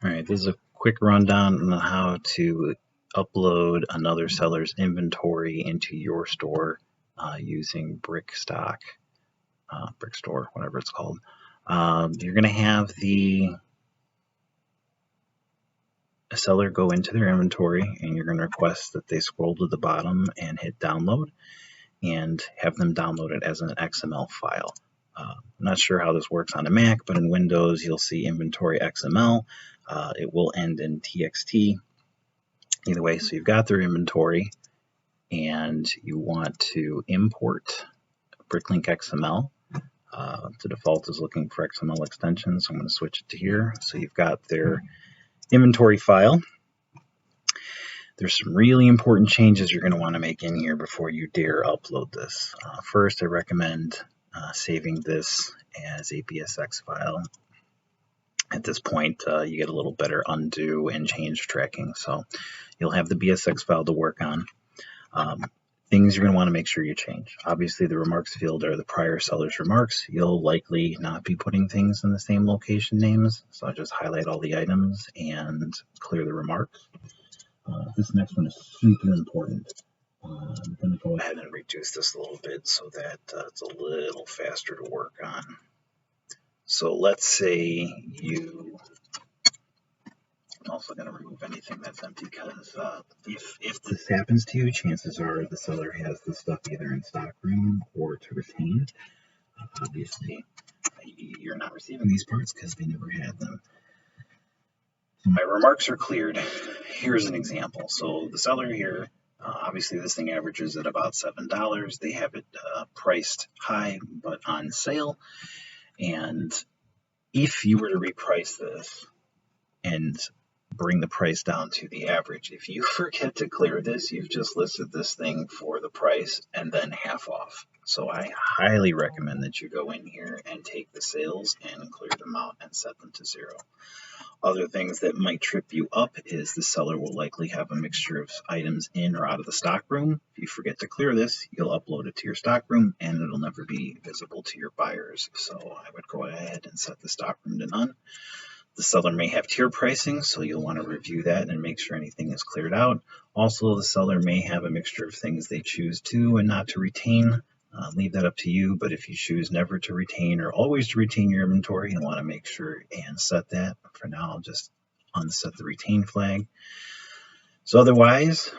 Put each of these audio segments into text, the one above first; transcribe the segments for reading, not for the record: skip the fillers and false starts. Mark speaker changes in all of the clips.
Speaker 1: All right, this is a quick rundown on how to upload another seller's inventory into your store using Brickstock, Brickstore, whatever it's called. You're going to have the seller go into their inventory, and you're going to request that they scroll to the bottom and hit download and have them download it as an XML file. I'm not sure how this works on a Mac, but in Windows, you'll see inventory XML. It will end in TXT. Either way, so you've got their inventory and you want to import bricklink XML. The default is looking for XML extensions, so I'm going to switch it to here. So you've got their inventory file. There's some really important changes you're going to want to make in here before you dare upload this. First, I recommend saving this as a BSX file. At this point, you get a little better undo and change tracking, so you'll have the BSX file to work on. Things you're going to want to make sure you change. Obviously, the remarks field are the prior seller's remarks. You'll likely not be putting things in the same location names, so I'll just highlight all the items and clear the remarks. This next one is super important. I'm going to go ahead and reduce this a little bit so that it's a little faster to work on. So let's say I'm also going to remove anything that's empty because if this happens to you, chances are the seller has this stuff either in stockroom or to retain. Obviously, you're not receiving these parts because they never had them. So my remarks are cleared. Here's an example. So the seller here, obviously this thing averages at about $7. They have it priced high but on sale. And if you were to reprice this and bring the price down to the average, if you forget to clear this, you've just listed this thing for the price and then half off. So I highly recommend that you go in here and take the sales and clear them out and set them to 0. Other things that might trip you up is the seller will likely have a mixture of items in or out of the stockroom. If you forget to clear this, you'll upload it to your stockroom and it'll never be visible to your buyers. So I would go ahead and set the stockroom to none. The seller may have tier pricing, so you'll want to review that and make sure anything is cleared out. Also, the seller may have a mixture of things they choose to and not to retain. Leave that up to you, but if you choose never to retain or always to retain your inventory, you'll want to make sure and set that. For now, I'll just unset the retain flag. So otherwise,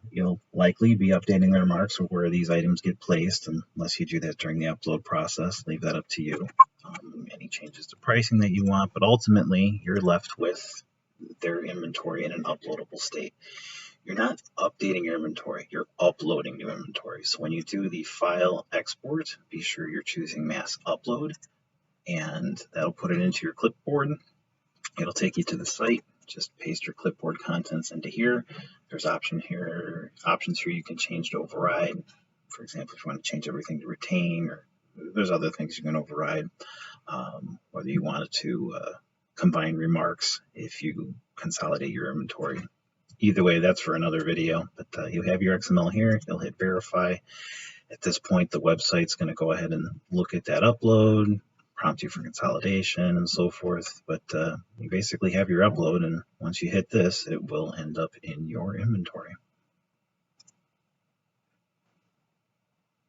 Speaker 1: you'll likely be updating the remarks of where these items get placed, unless you do that during the upload process. Leave that up to you. Any changes to pricing that you want, but ultimately, you're left with their inventory in an uploadable state. You're not updating your inventory, you're uploading new inventory. So when you do the file export, be sure you're choosing mass upload, and that'll put it into your clipboard. It'll take you to the site. Just paste your clipboard contents into here. There's options here you can change to override. For example, if you want to change everything to retain, or there's other things you can override. Whether you wanted to combine remarks if you consolidate your inventory. Either way, that's for another video, but you have your XML here. You'll hit verify. At this point, the website's going to go ahead and look at that upload, prompt you for consolidation and so forth. But you basically have your upload, and once you hit this, it will end up in your inventory.